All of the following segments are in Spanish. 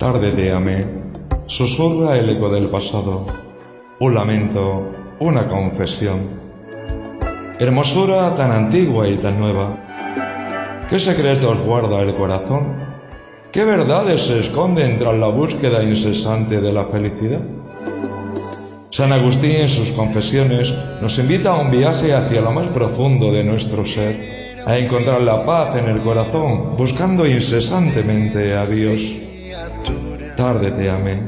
Tarde de amé, susurra el eco del pasado, un lamento, una confesión. Hermosura tan antigua y tan nueva, ¿qué secretos guarda el corazón? ¿Qué verdades se esconden tras la búsqueda incesante de la felicidad? San Agustín en sus confesiones nos invita a un viaje hacia lo más profundo de nuestro ser, a encontrar la paz en el corazón, buscando incesantemente a Dios. Tarde te amé.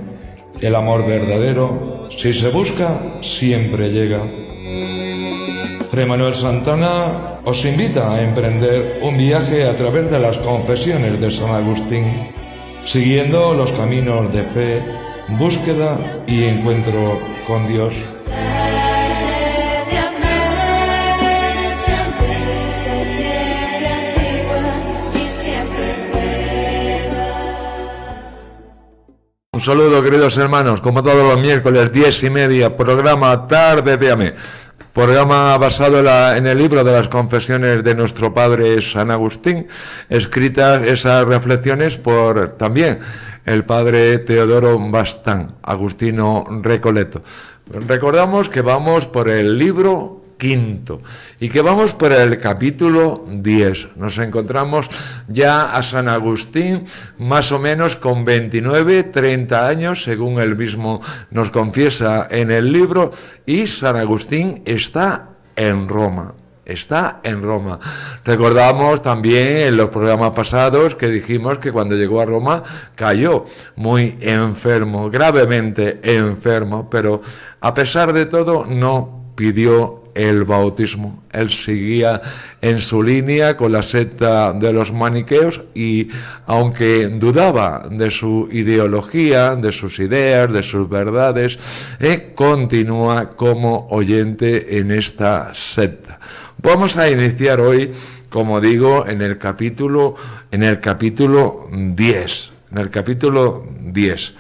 El amor verdadero, si se busca, siempre llega. Fray Manuel Santana os invita a emprender un viaje a través de las confesiones de San Agustín, siguiendo los caminos de fe, búsqueda y encuentro con Dios. Un saludo, queridos hermanos, como todos los miércoles, 10:30, programa Tarde de Amé. Programa basado en el libro de las confesiones de nuestro padre San Agustín, escritas esas reflexiones por también el padre Teodoro Bastán, agustino Recoleto. Recordamos que vamos por el libro quinto y que vamos por el capítulo 10. Nos encontramos ya a San Agustín más o menos con 29, 30 años, según él mismo nos confiesa en el libro, y San Agustín está en Roma. Está en Roma. Recordamos también en los programas pasados que dijimos que cuando llegó a Roma cayó muy enfermo, gravemente enfermo, pero a pesar de todo no pidió el bautismo. Él seguía en su línea con la secta de los maniqueos y aunque dudaba de su ideología, de sus ideas, de sus verdades, continúa como oyente en esta secta. Vamos a iniciar hoy, como digo, en el capítulo 10. En el capítulo 10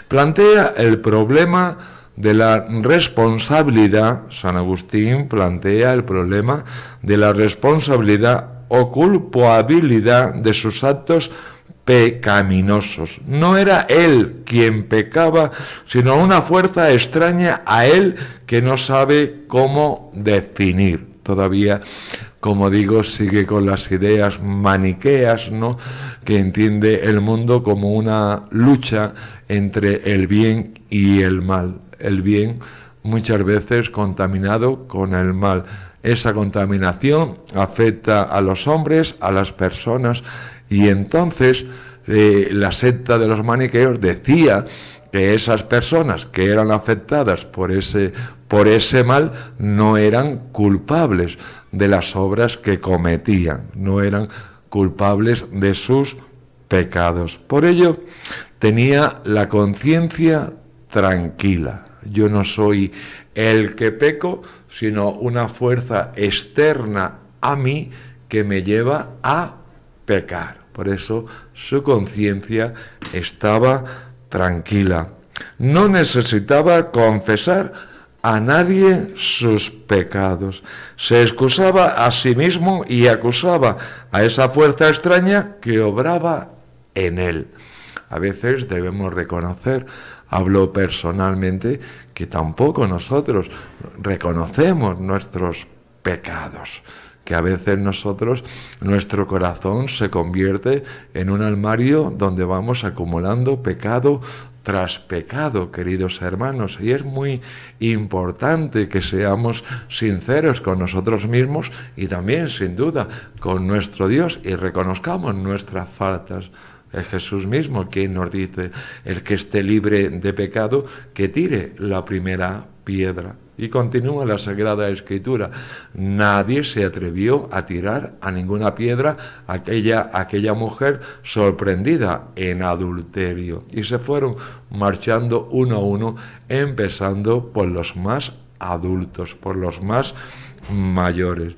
plantea el problema de la responsabilidad. San Agustín plantea el problema de la responsabilidad o culpabilidad de sus actos pecaminosos. No era él quien pecaba, sino una fuerza extraña a él que no sabe cómo definir. Todavía, como digo, sigue con las ideas maniqueas, ¿no?, que entiende el mundo como una lucha entre el bien y el mal. El bien muchas veces contaminado con el mal. Esa contaminación afecta a los hombres, a las personas, y entonces la secta de los maniqueos decía que esas personas que eran afectadas por ese mal no eran culpables de las obras que cometían, no eran culpables de sus pecados. Por ello tenía la conciencia tranquila. Yo no soy el que peco, sino una fuerza externa a mí que me lleva a pecar. Por eso su conciencia estaba tranquila. No necesitaba confesar a nadie sus pecados. Se excusaba a sí mismo y acusaba a esa fuerza extraña que obraba en él. A veces debemos reconocer, hablo personalmente, que tampoco nosotros reconocemos nuestros pecados, que a veces nuestro corazón se convierte en un armario donde vamos acumulando pecado tras pecado, queridos hermanos, y es muy importante que seamos sinceros con nosotros mismos y también, sin duda, con nuestro Dios, y reconozcamos nuestras faltas. Es Jesús mismo quien nos dice: el que esté libre de pecado, que tire la primera piedra. Y continúa la Sagrada Escritura: nadie se atrevió a tirar a ninguna piedra aquella mujer sorprendida en adulterio. Y se fueron marchando uno a uno, empezando por los más adultos, por los más mayores.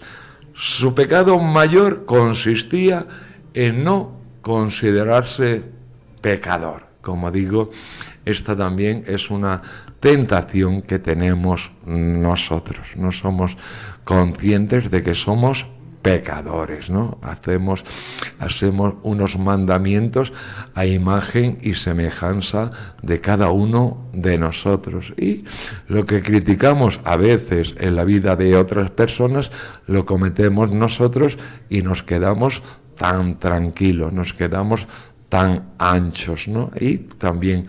Su pecado mayor consistía en no considerarse pecador. Como digo, esta también es una tentación que tenemos nosotros. No somos conscientes de que somos pecadores, ¿no? Hacemos unos mandamientos a imagen y semejanza de cada uno de nosotros. Y lo que criticamos a veces en la vida de otras personas, lo cometemos nosotros y nos quedamos tan tranquilos, nos quedamos tan anchos, ¿no? Y también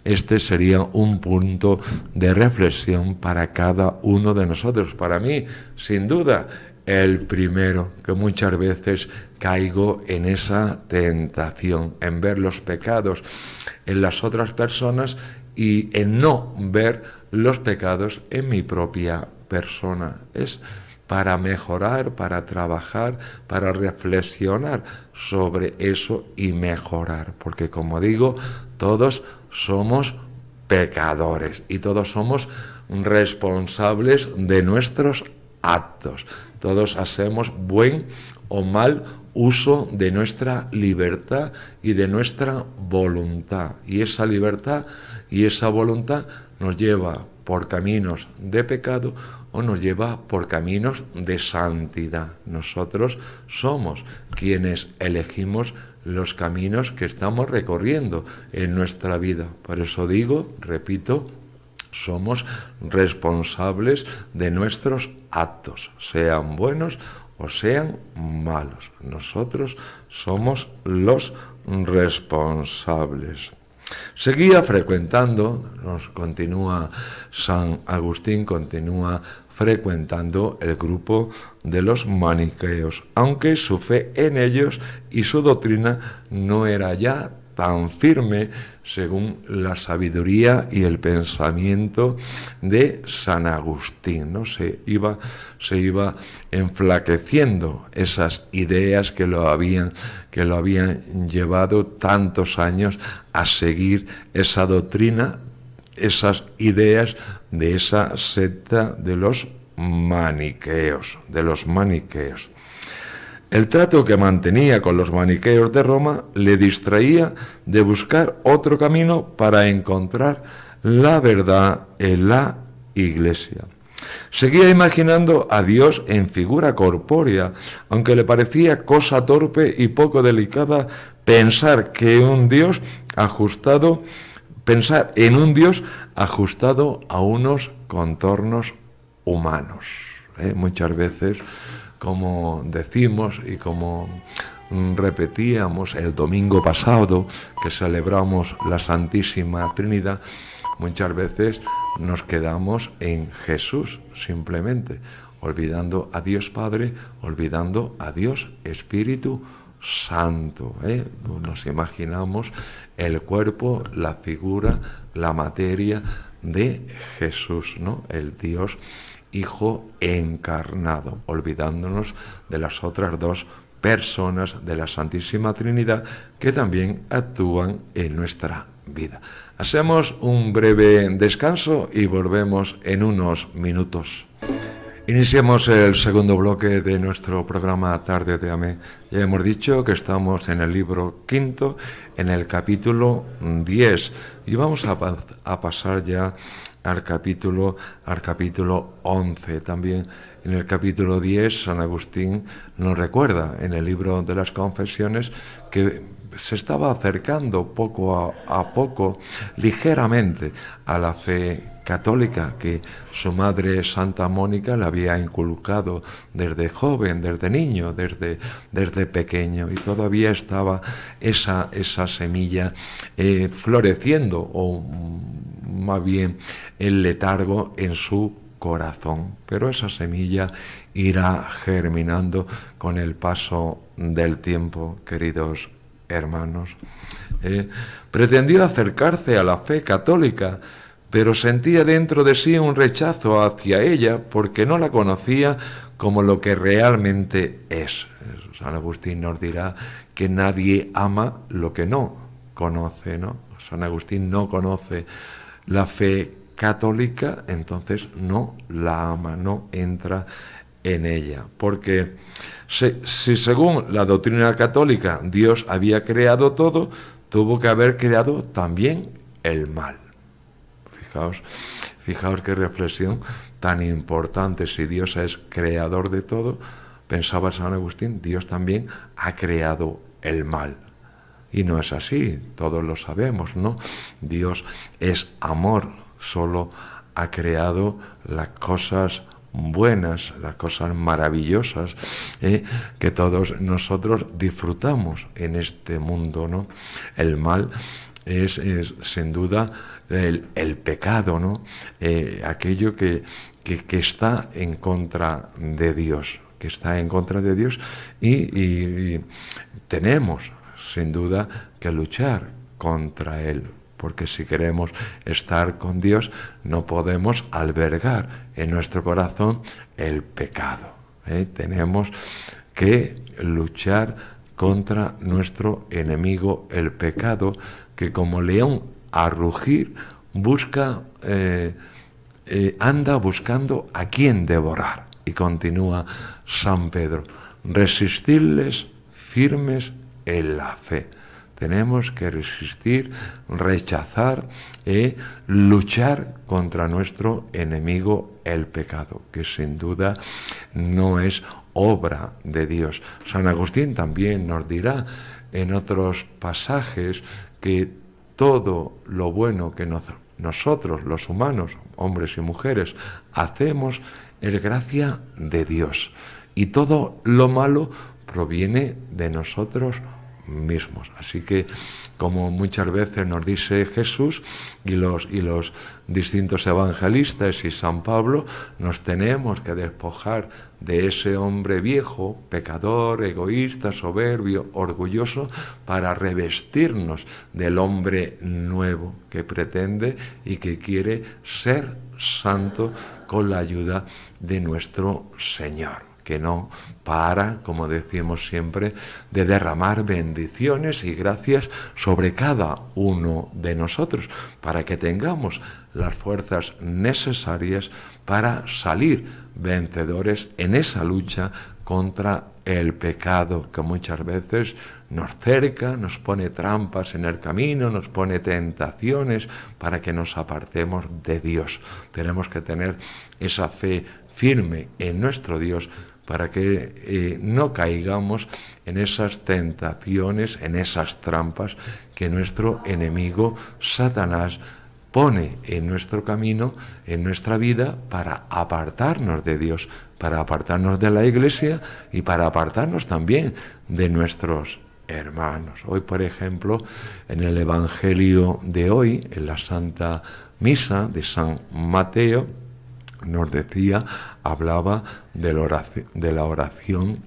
este sería un punto de reflexión para cada uno de nosotros. Para mí, sin duda, el primero, que muchas veces caigo en esa tentación, en ver los pecados en las otras personas y en no ver los pecados en mi propia persona. Es para mejorar, para trabajar, para reflexionar sobre eso y mejorar, porque como digo, todos somos pecadores y todos somos responsables de nuestros actos. Todos hacemos buen o mal uso de nuestra libertad y de nuestra voluntad. Y esa libertad y esa voluntad nos lleva por caminos de pecado o nos lleva por caminos de santidad. Nosotros somos quienes elegimos los caminos que estamos recorriendo en nuestra vida. Por eso digo, repito, somos responsables de nuestros actos, sean buenos o sean malos. Nosotros somos los responsables. Seguía frecuentando, San Agustín continúa frecuentando el grupo de los maniqueos, aunque su fe en ellos y su doctrina no era ya tan firme según la sabiduría y el pensamiento de San Agustín, ¿no? Se iba enflaqueciendo esas ideas que lo habían llevado tantos años a seguir esa doctrina, esas ideas de esa secta de los maniqueos. El trato que mantenía con los maniqueos de Roma le distraía de buscar otro camino para encontrar la verdad en la Iglesia. Seguía imaginando a Dios en figura corpórea, aunque le parecía cosa torpe y poco delicada pensar en un Dios ajustado a unos contornos humanos. Muchas veces, como decimos y como repetíamos el domingo pasado que celebramos la Santísima Trinidad, muchas veces nos quedamos en Jesús simplemente, olvidando a Dios Padre, olvidando a Dios Espíritu Santo. Nos imaginamos el cuerpo, la figura, la materia de Jesús, ¿no? El Dios Hijo encarnado, olvidándonos de las otras dos personas de la Santísima Trinidad que también actúan en nuestra vida. Hacemos un breve descanso y volvemos en unos minutos. Iniciamos el segundo bloque de nuestro programa Tarde de Amé. Ya hemos dicho que estamos en el libro quinto, en el capítulo 10, y vamos a pasar ya al capítulo 11. También en el capítulo 10 San Agustín nos recuerda en el libro de las Confesiones que se estaba acercando poco a poco, ligeramente, a la fe católica que su madre Santa Mónica le había inculcado desde joven, desde niño, desde pequeño, y todavía estaba esa semilla floreciendo, o más bien el letargo en su corazón, pero esa semilla irá germinando con el paso del tiempo, queridos hermanos. Pretendió acercarse a la fe católica, pero sentía dentro de sí un rechazo hacia ella porque no la conocía como lo que realmente es. San Agustín nos dirá que nadie ama lo que no conoce, ¿no? San Agustín no conoce la fe católica, entonces no la ama, no entra en ella, porque si según la doctrina católica Dios había creado todo, tuvo que haber creado también el mal. Fijaos qué reflexión tan importante. Si Dios es creador de todo, pensaba San Agustín, Dios también ha creado el mal. Y no es así, todos lo sabemos, ¿no? Dios es amor, solo ha creado las cosas buenas, las cosas maravillosas, que todos nosotros disfrutamos en este mundo, ¿no? El mal es sin duda el pecado, ¿no? Aquello que está en contra de Dios, que está en contra de Dios, y tenemos sin duda que luchar contra él, porque si queremos estar con Dios no podemos albergar en nuestro corazón el pecado, tenemos que luchar contra nuestro enemigo, el pecado, que como león a rugir busca, anda buscando a quien devorar. Y continúa San Pedro, resistirles firmes en la fe. Tenemos que resistir, rechazar, luchar contra nuestro enemigo, el pecado, que sin duda no es obra de Dios. San Agustín también nos dirá en otros pasajes que todo lo bueno que nosotros, los humanos, hombres y mujeres, hacemos es gracia de Dios. Y todo lo malo proviene de nosotros mismos. Así que, como muchas veces nos dice Jesús y los distintos evangelistas y San Pablo, nos tenemos que despojar de ese hombre viejo, pecador, egoísta, soberbio, orgulloso, para revestirnos del hombre nuevo que pretende y que quiere ser santo con la ayuda de nuestro Señor, que no para, como decimos siempre, de derramar bendiciones y gracias sobre cada uno de nosotros, para que tengamos las fuerzas necesarias para salir vencedores en esa lucha contra el pecado, que muchas veces nos cerca, nos pone trampas en el camino, nos pone tentaciones para que nos apartemos de Dios. Tenemos que tener esa fe firme en nuestro Dios para que no caigamos en esas tentaciones, en esas trampas que nuestro enemigo Satanás pone en nuestro camino, en nuestra vida, para apartarnos de Dios, para apartarnos de la Iglesia y para apartarnos también de nuestros hermanos. Hoy, por ejemplo, en el Evangelio de hoy, en la Santa Misa de San Mateo, nos decía, hablaba de la oración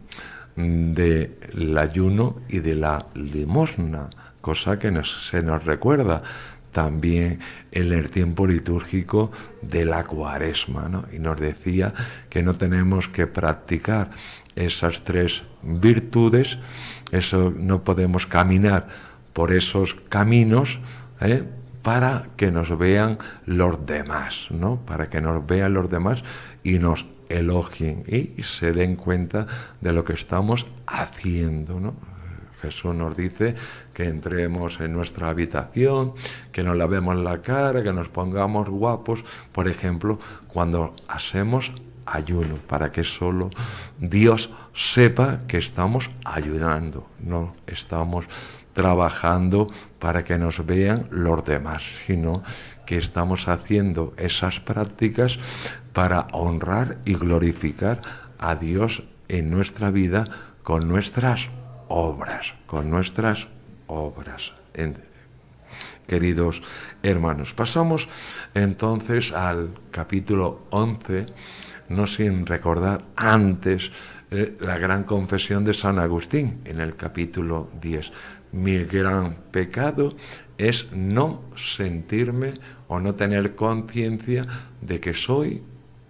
del ayuno y de la limosna, cosa que se nos recuerda también en el tiempo litúrgico de la Cuaresma, ¿no? Y nos decía que no tenemos que practicar esas tres virtudes, eso no podemos caminar por esos caminos, para que nos vean los demás, ¿no? Para que nos vean los demás y nos elogien y se den cuenta de lo que estamos haciendo, ¿no? Jesús nos dice que entremos en nuestra habitación, que nos lavemos la cara, que nos pongamos guapos, por ejemplo, cuando hacemos ayuno, para que solo Dios sepa que estamos ayunando, no estamos trabajando para que nos vean los demás, sino que estamos haciendo esas prácticas para honrar y glorificar a Dios en nuestra vida con nuestras obras, Queridos hermanos, pasamos entonces al capítulo 11, no sin recordar antes la gran confesión de San Agustín en el capítulo 10. Mi gran pecado es no sentirme o no tener conciencia de que soy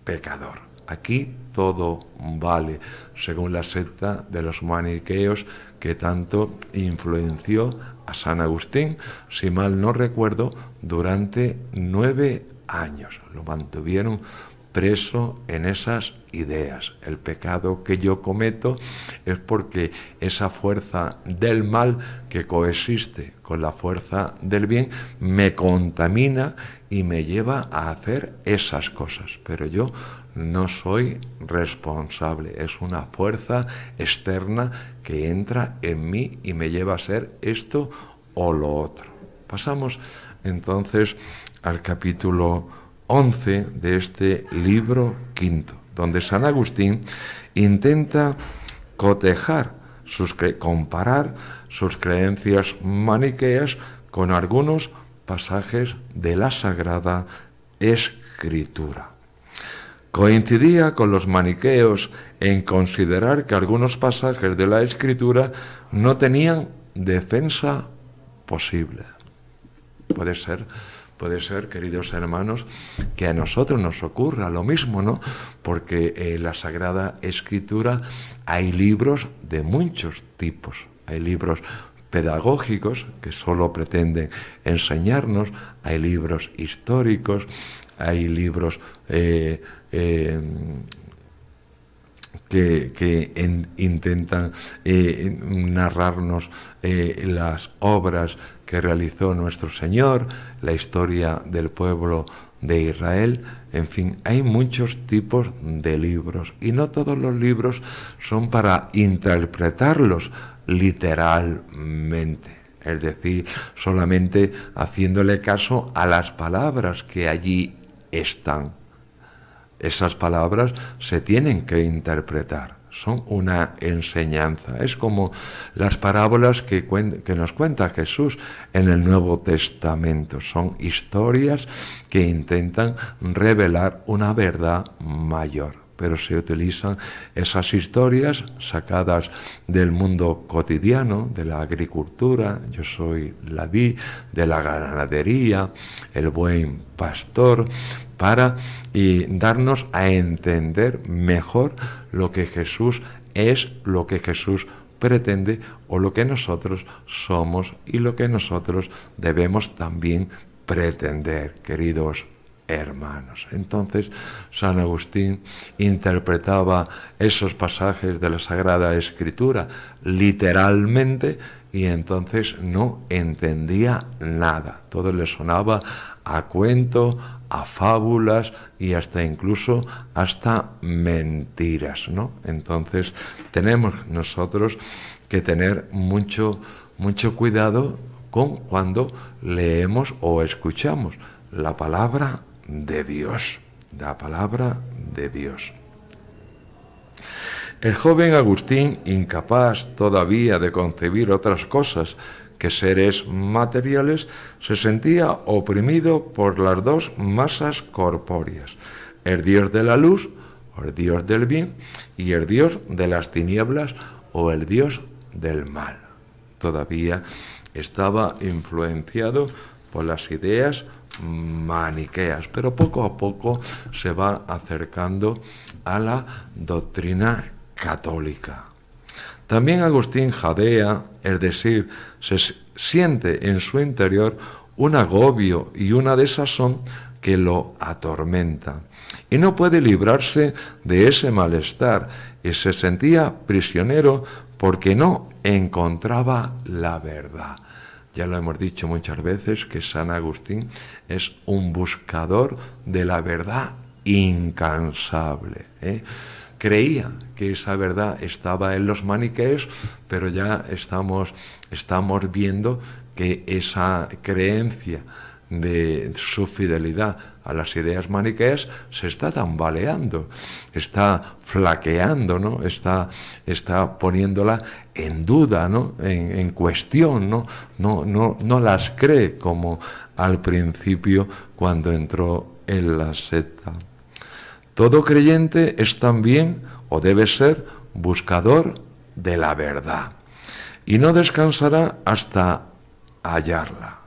pecador. Aquí todo vale, según la secta de los maniqueos que tanto influenció a San Agustín, si mal no recuerdo, durante 9 años. Lo mantuvieron preso en esas ideas. El pecado que yo cometo es porque esa fuerza del mal que coexiste con la fuerza del bien me contamina y me lleva a hacer esas cosas. Pero yo no soy responsable, es una fuerza externa que entra en mí y me lleva a ser esto o lo otro. Pasamos entonces al capítulo 11 de este libro quinto, donde San Agustín intenta comparar sus creencias maniqueas con algunos pasajes de la Sagrada Escritura. Coincidía con los maniqueos en considerar que algunos pasajes de la Escritura no tenían defensa posible. Puede ser, queridos hermanos, que a nosotros nos ocurra lo mismo, ¿no? Porque en la Sagrada Escritura hay libros de muchos tipos. Hay libros pedagógicos que solo pretenden enseñarnos, hay libros históricos, hay libros que intentan narrarnos las obras que realizó nuestro Señor, la historia del pueblo de Israel. En fin, hay muchos tipos de libros y no todos los libros son para interpretarlos literalmente, es decir, solamente haciéndole caso a las palabras que allí están. Esas palabras se tienen que interpretar, son una enseñanza. Es como las parábolas que nos cuenta Jesús en el Nuevo Testamento. Son historias que intentan revelar una verdad mayor. Pero se utilizan esas historias sacadas del mundo cotidiano, de la agricultura, yo soy la vid, de la ganadería, el buen pastor, para darnos a entender mejor lo que Jesús es, lo que Jesús pretende o lo que nosotros somos y lo que nosotros debemos también pretender, queridos hermanos. Entonces, San Agustín interpretaba esos pasajes de la Sagrada Escritura literalmente y entonces no entendía nada. Todo le sonaba a cuento, a fábulas y incluso hasta mentiras, ¿no? Entonces, tenemos nosotros que tener mucho cuidado con cuando leemos o escuchamos la palabra de Dios, la palabra de Dios. El joven Agustín, incapaz todavía de concebir otras cosas que seres materiales, se sentía oprimido por las dos masas corpóreas, el Dios de la luz o el Dios del bien y el Dios de las tinieblas o el Dios del mal. Todavía estaba influenciado por las ideas maniqueas, pero poco a poco se va acercando a la doctrina católica. También Agustín jadea, es decir, se siente en su interior un agobio y una desazón que lo atormenta y no puede librarse de ese malestar y se sentía prisionero porque no encontraba la verdad. Ya lo hemos dicho muchas veces que San Agustín es un buscador de la verdad incansable, Creía que esa verdad estaba en los maniqueos, pero ya estamos viendo que esa creencia de su fidelidad a las ideas maniqueas se está tambaleando, está flaqueando, ¿no? Está poniéndola en duda, ¿no? En cuestión, ¿no? No las cree como al principio cuando entró en la secta. Todo creyente es también, o debe ser, buscador de la verdad, y no descansará hasta hallarla.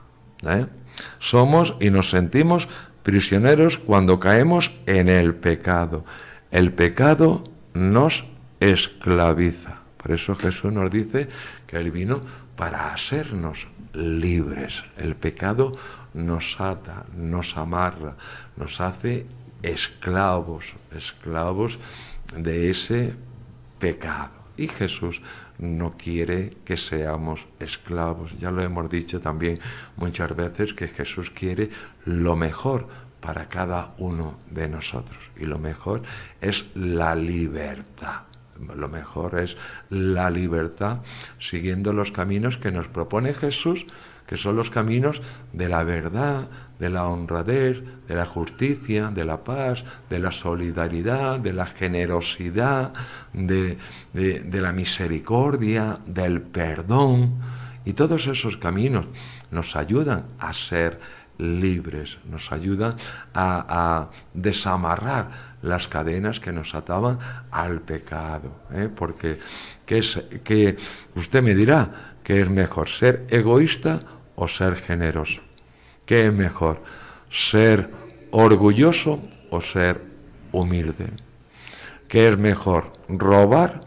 Somos y nos sentimos prisioneros cuando caemos en el pecado. El pecado nos esclaviza. Por eso Jesús nos dice que Él vino para hacernos libres. El pecado nos ata, nos amarra, nos hace esclavos de ese pecado. Y Jesús no quiere que seamos esclavos. Ya lo hemos dicho también muchas veces, que Jesús quiere lo mejor para cada uno de nosotros. Y lo mejor es la libertad. Lo mejor es la libertad siguiendo los caminos que nos propone Jesús, que son los caminos de la verdad, de la honradez, de la justicia, de la paz, de la solidaridad, de la generosidad, de la misericordia, del perdón. Y todos esos caminos nos ayudan a ser libres, nos ayudan a desamarrar las cadenas que nos ataban al pecado, porque que usted me dirá que es mejor, ser egoísta o ser generoso. ¿Qué es mejor, ser orgulloso o ser humilde? ¿Qué es mejor, robar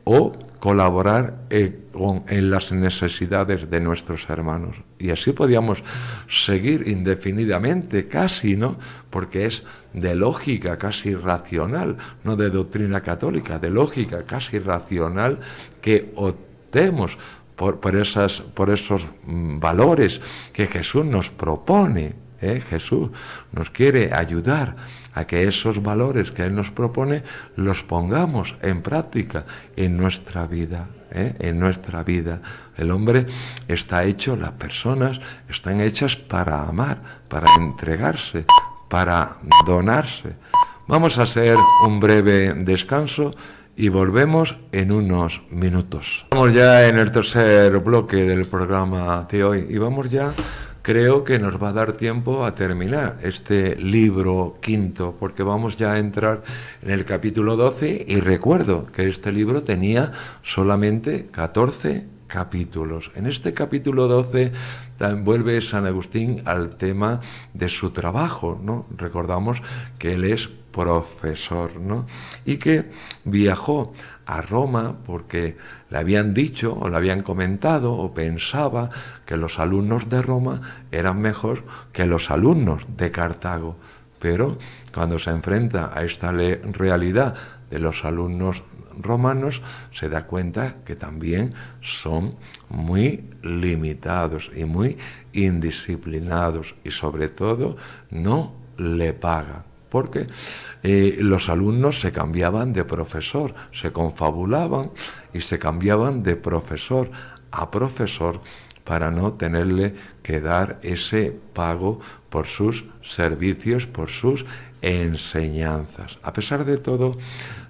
o colaborar en las necesidades de nuestros hermanos? Y así podíamos seguir indefinidamente, casi, ¿no? Porque es de lógica casi racional, no de doctrina católica, de lógica casi racional, que optemos por esos valores que Jesús nos propone. Jesús nos quiere ayudar a que esos valores que Él nos propone los pongamos en práctica en nuestra vida. En nuestra vida el hombre está hecho, las personas están hechas para amar, para entregarse, para donarse. Vamos a hacer un breve descanso y volvemos en unos minutos. Estamos ya en el tercer bloque del programa de hoy y vamos ya, creo que nos va a dar tiempo a terminar este libro quinto, porque vamos ya a entrar en el capítulo 12 y recuerdo que este libro tenía solamente 14 capítulos. En este capítulo 12 vuelve San Agustín al tema de su trabajo, ¿no? Recordamos que él es profesor, ¿no? Y que viajó a Roma porque le habían dicho o le habían comentado o pensaba que los alumnos de Roma eran mejor que los alumnos de Cartago. Pero cuando se enfrenta a esta realidad de los alumnos romanos, se da cuenta que también son muy limitados y muy indisciplinados y sobre todo no le pagan. Porque los alumnos se cambiaban de profesor, se confabulaban y se cambiaban de profesor a profesor para no tenerle que dar ese pago por sus servicios, por sus enseñanzas. A pesar de todo,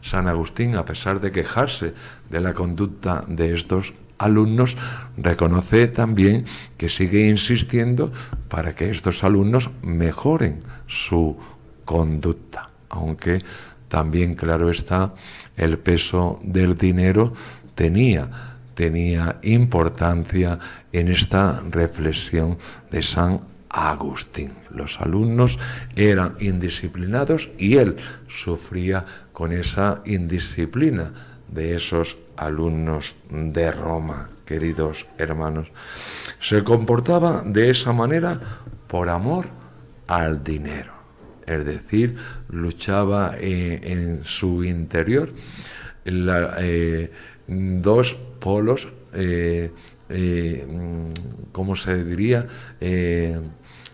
San Agustín, a pesar de quejarse de la conducta de estos alumnos, reconoce también que sigue insistiendo para que estos alumnos mejoren su conducta, aunque también, claro está, el peso del dinero tenía importancia en esta reflexión de San Agustín. Los alumnos eran indisciplinados y él sufría con esa indisciplina de esos alumnos de Roma, queridos hermanos. Se comportaba de esa manera por amor al dinero. Es decir, luchaba en su interior dos polos, ¿cómo se diría?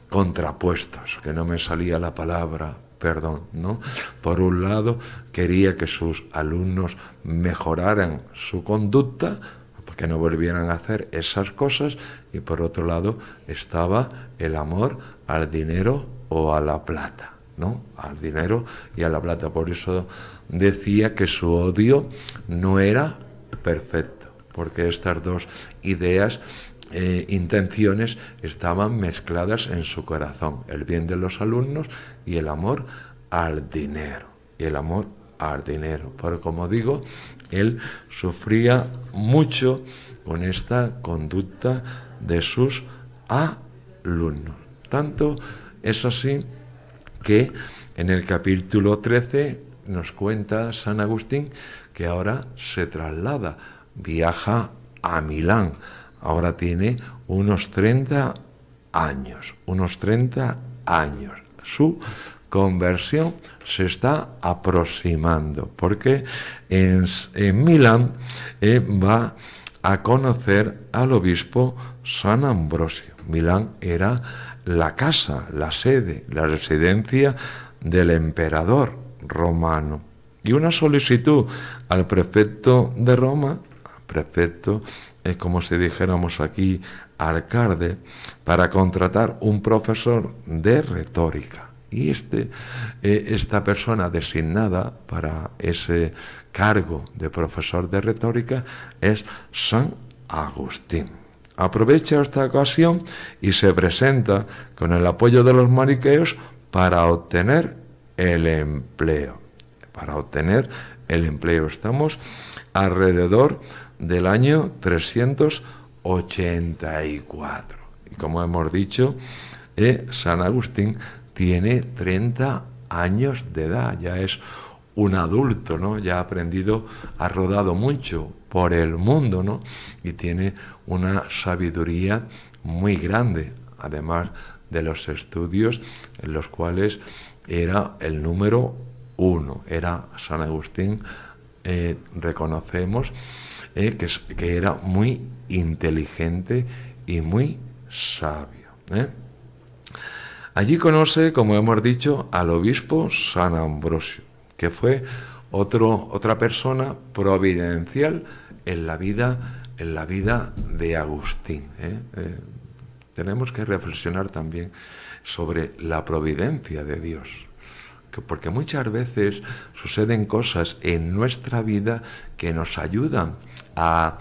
Contrapuestos, que no me salía la palabra, perdón, ¿no? Por un lado, quería que sus alumnos mejoraran su conducta, que no volvieran a hacer esas cosas, y por otro lado estaba el amor al dinero o a la plata, ¿no? Al dinero y a la plata. Por eso decía que su odio no era perfecto, porque estas dos ideas, intenciones, estaban mezcladas en su corazón: el bien de los alumnos y el amor al dinero. Pero como digo, él sufría mucho con esta conducta de sus alumnos. Tanto es así que en el capítulo 13 nos cuenta San Agustín que ahora se traslada, viaja a Milán. Ahora tiene unos 30 años. Su conversión se está aproximando, porque en Milán va a conocer al obispo San Ambrosio. Milán era la casa, la sede, la residencia del emperador romano. Y una solicitud al prefecto de Roma, prefecto es como si dijéramos aquí alcalde, para contratar un profesor de retórica. Y esta persona designada para ese cargo de profesor de retórica es San Agustín. Aprovecha esta ocasión y se presenta con el apoyo de los maniqueos para obtener el empleo. Estamos alrededor del año 384. Y como hemos dicho, San Agustín tiene 30 años de edad, ya es un adulto, ¿no? Ya ha rodado mucho por el mundo, ¿no? Y tiene una sabiduría muy grande, además de los estudios en los cuales era el número 1. Era San Agustín, reconocemos que era muy inteligente y muy sabio. Allí conoce, como hemos dicho, al obispo San Ambrosio, que fue otra persona providencial en la vida de Agustín. Tenemos que reflexionar también sobre la providencia de Dios, porque muchas veces suceden cosas en nuestra vida que nos ayudan a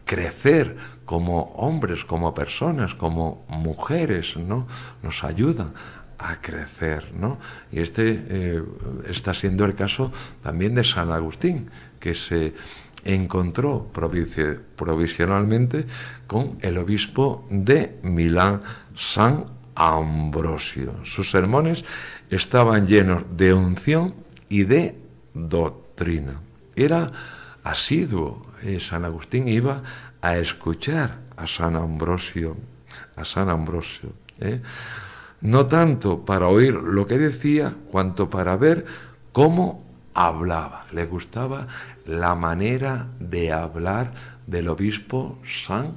crecer como hombres, como personas, como mujeres, ¿no? Nos ayudan a crecer, ¿no? Y está siendo el caso también de San Agustín, que se encontró provisionalmente con el obispo de Milán, San Ambrosio. Sus sermones estaban llenos de unción y de doctrina. Era asiduo. San Agustín iba a escuchar a San Ambrosio, no tanto para oír lo que decía, cuanto para ver cómo hablaba. Le gustaba la manera de hablar del obispo San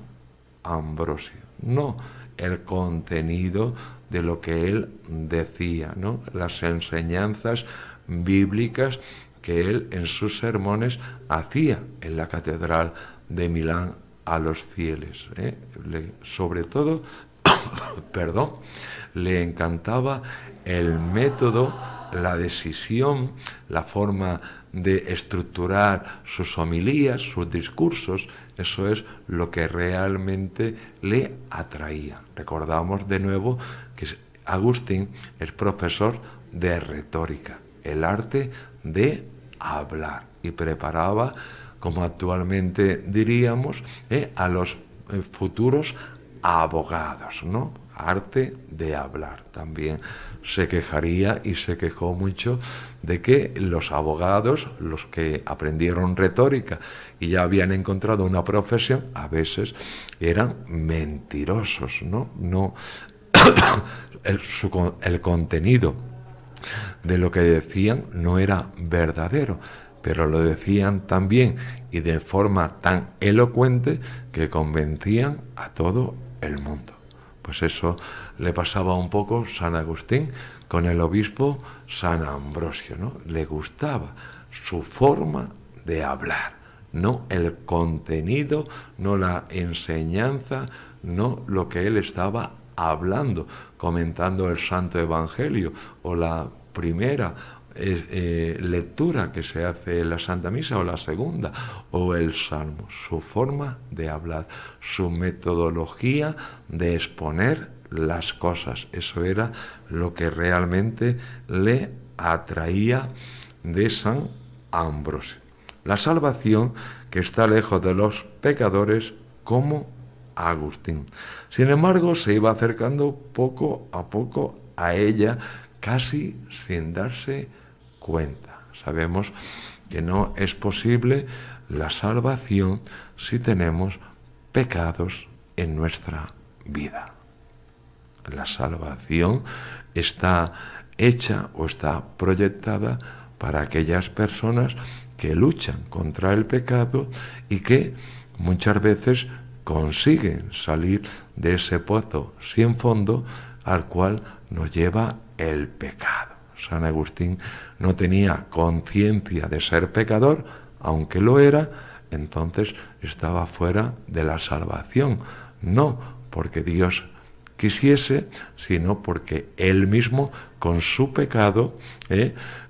Ambrosio, no el contenido de lo que él decía, ¿no? Las enseñanzas bíblicas que él en sus sermones hacía en la catedral de Milán a los fieles. Sobre todo, le encantaba el método, la decisión, la forma de estructurar sus homilías, sus discursos. Eso es lo que realmente le atraía. Recordamos de nuevo que Agustín es profesor de retórica, el arte de hablar, y preparaba, como actualmente diríamos, a los futuros abogados, ¿no? Arte de hablar. También se quejaría y se quejó mucho de que los abogados, los que aprendieron retórica y ya habían encontrado una profesión, a veces eran mentirosos, ¿no? El contenido de lo que decían no era verdadero, pero lo decían tan bien y de forma tan elocuente que convencían a todo el mundo. Pues eso le pasaba un poco San Agustín con el obispo San Ambrosio, ¿no? Le gustaba su forma de hablar, no el contenido, no la enseñanza, no lo que él estaba hablando, comentando el Santo Evangelio o la primera lectura que se hace en la Santa Misa o la segunda o el Salmo. Su forma de hablar, su metodología de exponer las cosas, eso era lo que realmente le atraía de San Ambrosio. La salvación que está lejos de los pecadores como Agustín. Sin embargo, se iba acercando poco a poco a ella, casi sin darse cuenta. Sabemos que no es posible la salvación si tenemos pecados en nuestra vida. La salvación está hecha o está proyectada para aquellas personas que luchan contra el pecado y que muchas veces consiguen salir de ese pozo sin fondo al cual nos lleva el pecado. San Agustín no tenía conciencia de ser pecador, aunque lo era, entonces estaba fuera de la salvación, no porque Dios quisiese, sino porque él mismo con su pecado,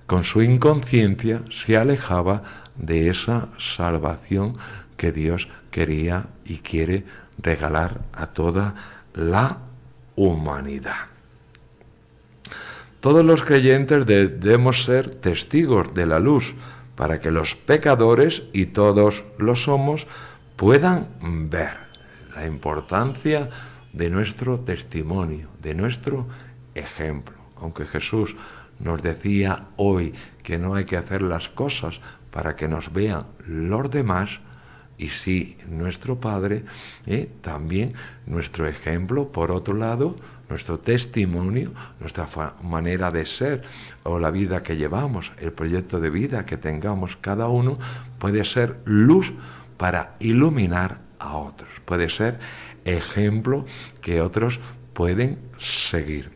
con su inconsciencia, se alejaba de esa salvación que Dios quería y quiere regalar a toda la humanidad. Todos los creyentes debemos ser testigos de la luz para que los pecadores, y todos lo somos, puedan ver la importancia de nuestro testimonio, de nuestro ejemplo. Aunque Jesús nos decía hoy que no hay que hacer las cosas para que nos vean los demás, y sí nuestro Padre, también nuestro ejemplo, por otro lado, nuestro testimonio, nuestra manera de ser o la vida que llevamos, el proyecto de vida que tengamos cada uno, puede ser luz para iluminar a otros, puede ser ejemplo que otros pueden seguir.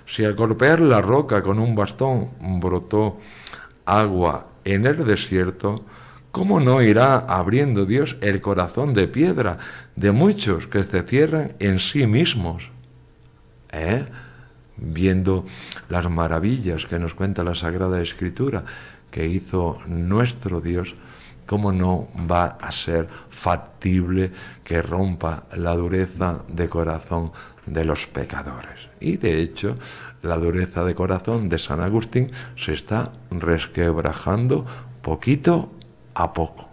Si al golpear la roca con un bastón brotó agua en el desierto, ¿cómo no irá abriendo Dios el corazón de piedra de muchos que se cierran en sí mismos? Viendo las maravillas que nos cuenta la Sagrada Escritura que hizo nuestro Dios, ¿cómo no va a ser factible que rompa la dureza de corazón de los pecadores? Y de hecho, la dureza de corazón de San Agustín se está resquebrajando poquito a poco.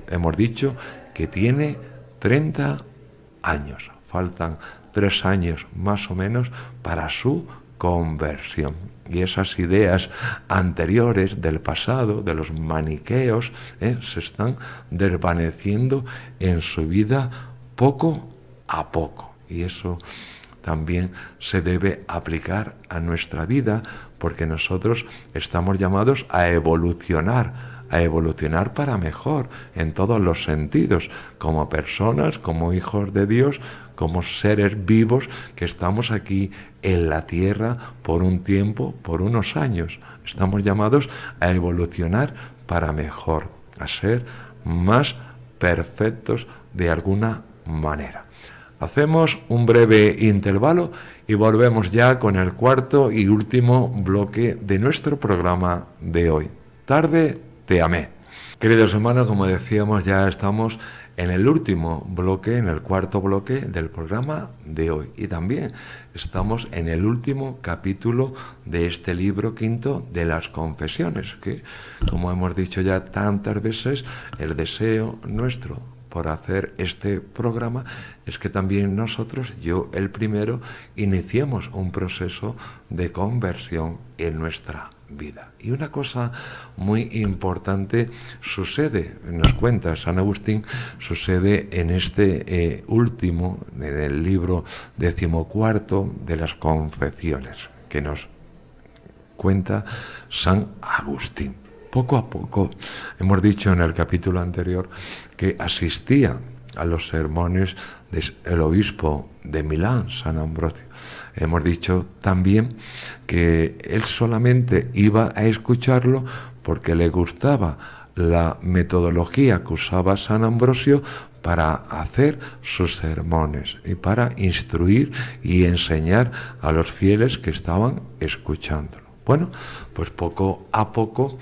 Hemos dicho que tiene 30 años, faltan 3 años más o menos para su conversión. Y esas ideas anteriores del pasado, de los maniqueos, se están desvaneciendo en su vida poco a poco. Y eso también se debe aplicar a nuestra vida, porque nosotros estamos llamados a evolucionar para mejor en todos los sentidos, como personas, como hijos de Dios, como seres vivos que estamos aquí en la tierra por un tiempo, por unos años. Estamos llamados a evolucionar para mejor, a ser más perfectos de alguna manera. Hacemos un breve intervalo y volvemos ya con el cuarto y último bloque de nuestro programa de hoy. Tarde te amé. Queridos hermanos, como decíamos, ya estamos en el último bloque, en el cuarto bloque del programa de hoy. Y también estamos en el último capítulo de este libro quinto de las Confesiones, que, como hemos dicho ya tantas veces, el deseo nuestro por hacer este programa es que también nosotros, yo el primero, iniciemos un proceso de conversión en nuestra vida. Y una cosa muy importante sucede, nos cuenta San Agustín, sucede en este último, en el libro 14 de las Confesiones, que nos cuenta San Agustín. Poco a poco, hemos dicho en el capítulo anterior que asistía a los sermones del obispo de Milán, San Ambrosio. Hemos dicho también que él solamente iba a escucharlo porque le gustaba la metodología que usaba San Ambrosio para hacer sus sermones y para instruir y enseñar a los fieles que estaban escuchándolo. Bueno, pues poco a poco,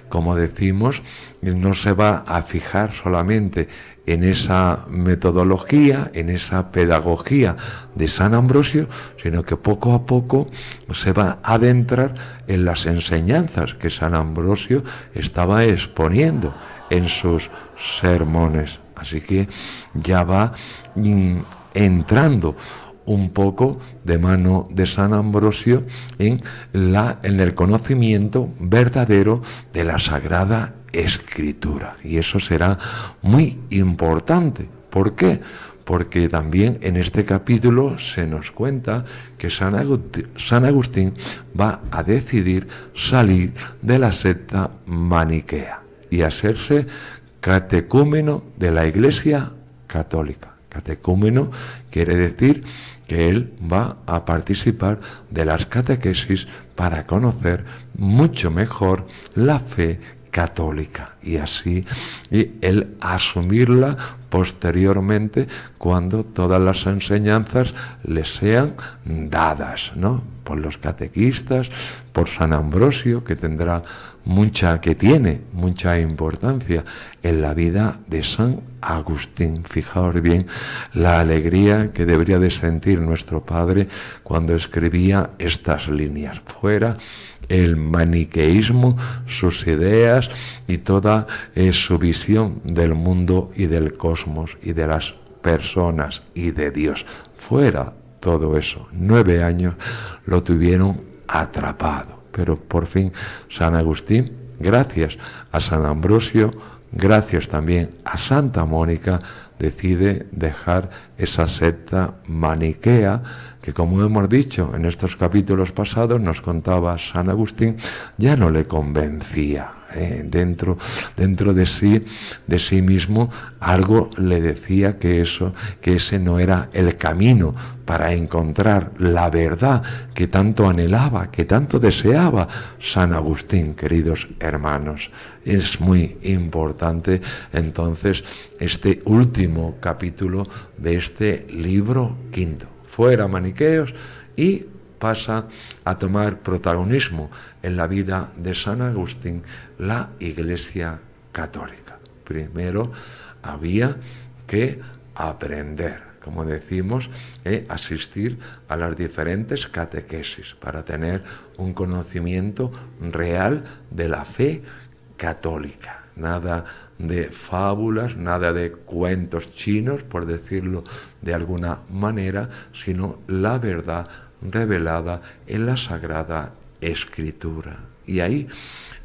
como decimos, no se va a fijar solamente en esa metodología, en esa pedagogía de San Ambrosio, sino que poco a poco se va a adentrar en las enseñanzas que San Ambrosio estaba exponiendo en sus sermones. Así que ya va entrando un poco de mano de San Ambrosio en el conocimiento verdadero de la Sagrada Escritura. Y eso será muy importante. ¿Por qué? porque también en este capítulo se nos cuenta que San Agustín va a decidir salir de la secta maniquea y hacerse catecúmeno de la Iglesia Católica. Catecúmeno quiere decir que él va a participar de las catequesis para conocer mucho mejor la fe católica y así él asumirla posteriormente cuando todas las enseñanzas le sean dadas, ¿no? Por los catequistas, por San Ambrosio, que tiene mucha importancia en la vida de San Agustín. Fijaos bien la alegría que debería de sentir nuestro padre cuando escribía estas líneas. Fuera el maniqueísmo, sus ideas y toda su visión del mundo y del cosmos y de las personas y de Dios. Fuera todo eso. 9 años lo tuvieron atrapado. Pero por fin San Agustín, gracias a San Ambrosio, gracias también a Santa Mónica, decide dejar esa secta maniquea que, como hemos dicho en estos capítulos pasados, nos contaba San Agustín, ya no le convencía. Dentro de sí mismo, algo le decía que ese no era el camino para encontrar la verdad que tanto anhelaba, que tanto deseaba San Agustín, queridos hermanos. Es muy importante entonces este último capítulo de este libro quinto. Fuera maniqueos, y pasa a tomar protagonismo en la vida de San Agustín la Iglesia Católica. Primero había que aprender, como decimos, asistir a las diferentes catequesis para tener un conocimiento real de la fe católica. Nada de fábulas, nada de cuentos chinos, por decirlo de alguna manera, sino la verdad revelada en la Sagrada Escritura. Y ahí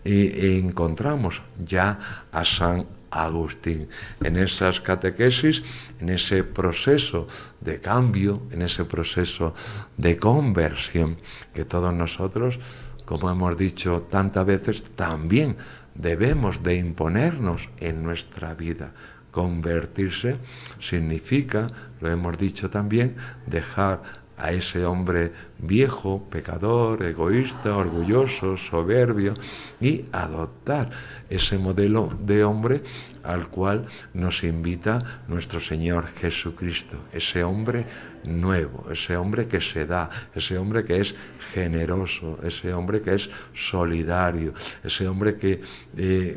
encontramos ya a San Agustín en esas catequesis, en ese proceso de cambio, en ese proceso de conversión que todos nosotros, como hemos dicho tantas veces, también debemos de imponernos en nuestra vida. Convertirse significa, lo hemos dicho también, dejar a ese hombre viejo, pecador, egoísta, orgulloso, soberbio, y adoptar ese modelo de hombre al cual nos invita nuestro Señor Jesucristo, ese hombre nuevo, ese hombre que se da, ese hombre que es generoso, ese hombre que es solidario, ese hombre que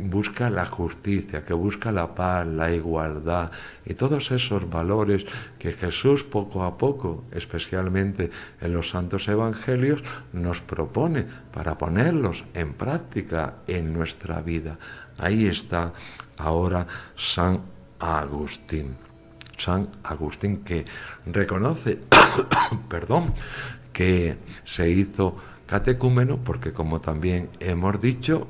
busca la justicia, que busca la paz, la igualdad y todos esos valores que Jesús poco a poco, especialmente en los santos evangelios, nos propone para ponerlos en práctica en nuestra vida. Ahí está ahora San Agustín. San Agustín, que reconoce, que se hizo catecúmeno porque, como también hemos dicho,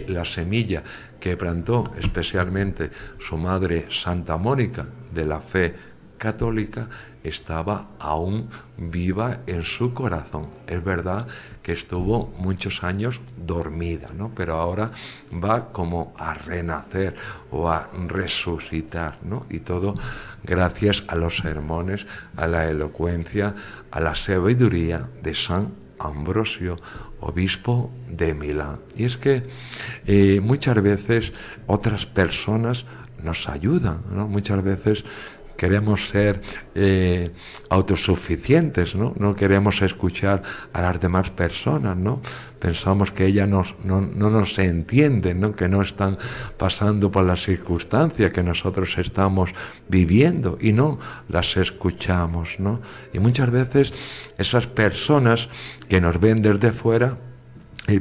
la semilla que plantó especialmente su madre Santa Mónica de la fe católica estaba aún viva en su corazón. Es verdad que estuvo muchos años dormida, ¿no? Pero ahora va como a renacer o a resucitar, ¿no? Y todo gracias a los sermones, a la elocuencia, a la sabiduría de San Ambrosio, obispo de Milán. Y es que muchas veces otras personas nos ayudan, ¿no? Muchas veces queremos ser autosuficientes, ¿no? No queremos escuchar a las demás personas, ¿no? Pensamos que ellas no nos entienden, ¿no? Que no están pasando por las circunstancias que nosotros estamos viviendo y no las escuchamos, ¿no? Y muchas veces esas personas que nos ven desde fuera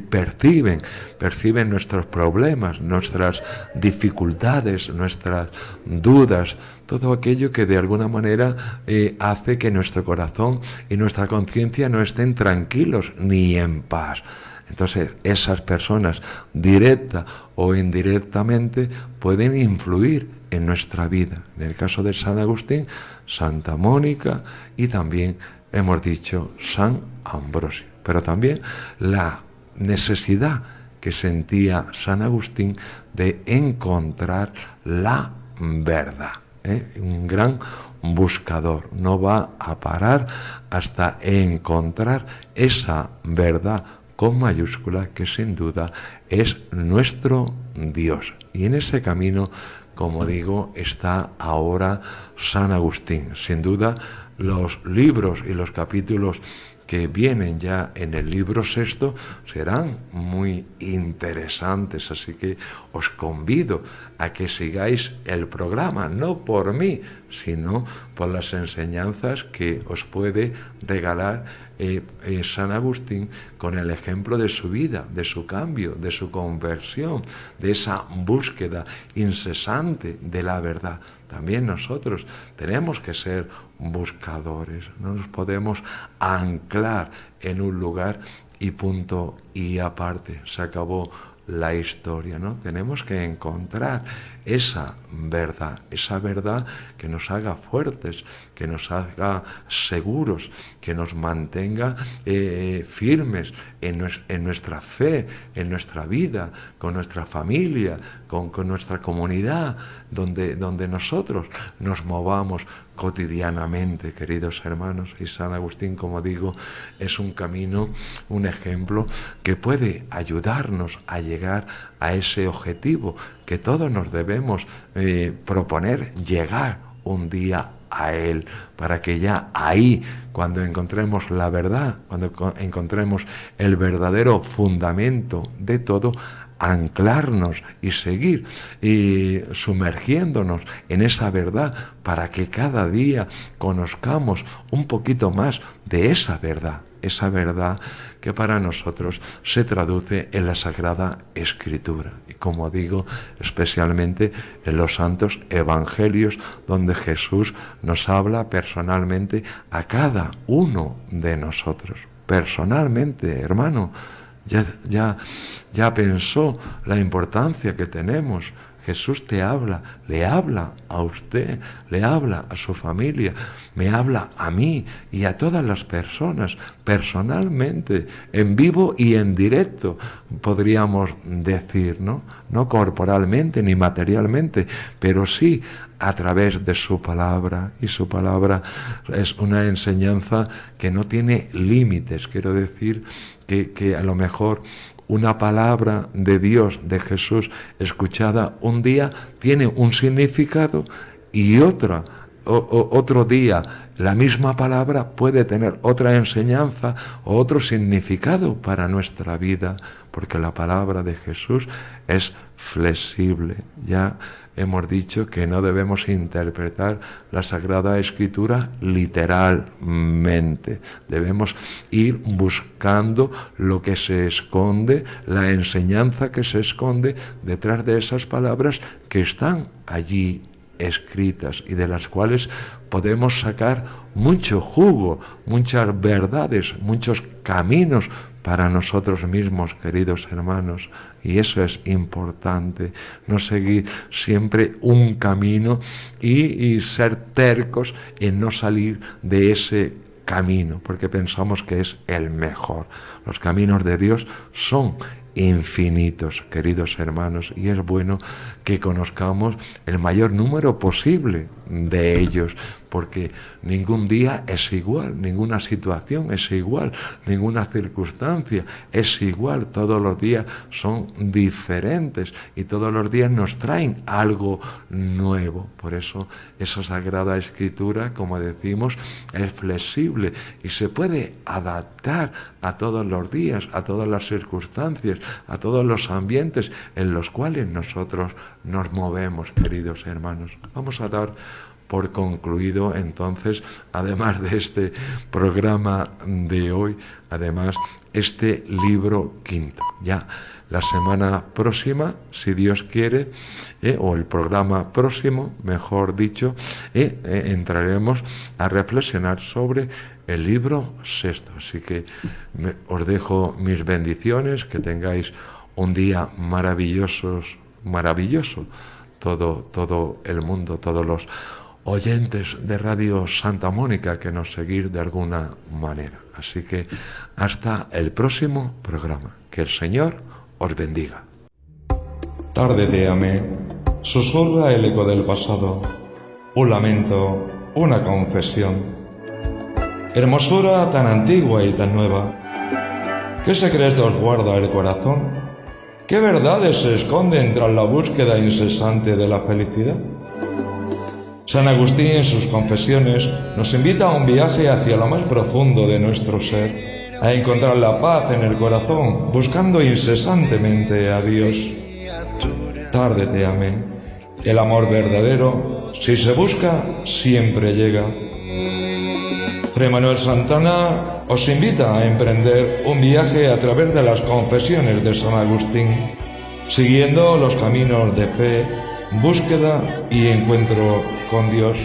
perciben nuestros problemas, nuestras dificultades, nuestras dudas, todo aquello que de alguna manera hace que nuestro corazón y nuestra conciencia no estén tranquilos ni en paz. Entonces, esas personas, directa o indirectamente, pueden influir en nuestra vida. En el caso de San Agustín, Santa Mónica y también hemos dicho San Ambrosio. Pero también la necesidad que sentía San Agustín de encontrar la verdad. Un gran buscador, no va a parar hasta encontrar esa verdad con mayúscula que sin duda es nuestro Dios. Y en ese camino, como digo, está ahora San Agustín. Sin duda, los libros y los capítulos que vienen ya en el libro sexto serán muy interesantes, así que os convido a que sigáis el programa, no por mí, sino por las enseñanzas que os puede regalar San Agustín con el ejemplo de su vida, de su cambio, de su conversión, de esa búsqueda incesante de la verdad. También nosotros tenemos que ser buscadores, no nos podemos anclar en un lugar y punto y aparte, se acabó la historia, ¿no? Tenemos que encontrar esa verdad que nos haga fuertes, que nos haga seguros, que nos mantenga firmes en nuestra fe, en nuestra vida, con nuestra familia, con nuestra comunidad, donde nosotros nos movamos cotidianamente, queridos hermanos. Y San Agustín, como digo, es un camino, un ejemplo que puede ayudarnos a llegar a ese objetivo que todos nos debemos proponer, llegar un día a Él, para que ya ahí, cuando encontremos la verdad, cuando encontremos el verdadero fundamento de todo, anclarnos y seguir sumergiéndonos en esa verdad para que cada día conozcamos un poquito más de esa verdad que para nosotros se traduce en la Sagrada Escritura y, como digo, especialmente en los santos evangelios, donde Jesús nos habla personalmente a cada uno de nosotros. Personalmente, hermano, ya pensó la importancia que tenemos. Jesús te habla, le habla a usted, le habla a su familia, me habla a mí y a todas las personas, personalmente, en vivo y en directo, podríamos decir, ¿no? No corporalmente ni materialmente, pero sí a través de su palabra, y su palabra es una enseñanza que no tiene límites. Quiero decir que a lo mejor una palabra de Dios, de Jesús, escuchada un día, tiene un significado y otro día la misma palabra puede tener otra enseñanza o otro significado para nuestra vida, porque la palabra de Jesús es flexible. Ya hemos dicho que no debemos interpretar la Sagrada Escritura literalmente. Debemos ir buscando lo que se esconde, la enseñanza que se esconde detrás de esas palabras que están allí escritas y de las cuales podemos sacar mucho jugo, muchas verdades, muchos caminos para nosotros mismos, queridos hermanos. Y eso es importante, no seguir siempre un camino y ser tercos en no salir de ese camino, porque pensamos que es el mejor. Los caminos de Dios son infinitos, queridos hermanos, y es bueno que conozcamos el mayor número posible de ellos, porque ningún día es igual, ninguna situación es igual, ninguna circunstancia es igual, todos los días son diferentes y todos los días nos traen algo nuevo. Por eso esa Sagrada Escritura, como decimos, es flexible y se puede adaptar a todos los días, a todas las circunstancias, a todos los ambientes en los cuales nosotros nos movemos, queridos hermanos. Vamos a dar por concluido entonces, además de este programa de hoy, además este libro quinto. Ya la semana próxima, si Dios quiere, o el programa próximo, mejor dicho, entraremos a reflexionar sobre el libro sexto. Así que os dejo mis bendiciones, que tengáis un día maravilloso todo el mundo, todos los oyentes de Radio Santa Mónica que nos seguir de alguna manera. Así que hasta el próximo programa. Que el Señor os bendiga. Tarde te amé, susurra el eco del pasado, un lamento, una confesión. Hermosura tan antigua y tan nueva, ¿qué secretos guarda el corazón? ¿Qué verdades se esconden tras la búsqueda incesante de la felicidad? San Agustín en sus confesiones nos invita a un viaje hacia lo más profundo de nuestro ser, a encontrar la paz en el corazón, buscando incesantemente a Dios. Tarde te amé. El amor verdadero, si se busca, siempre llega. Fray Manuel Santana os invita a emprender un viaje a través de las confesiones de San Agustín, siguiendo los caminos de fe, búsqueda y encuentro con Dios.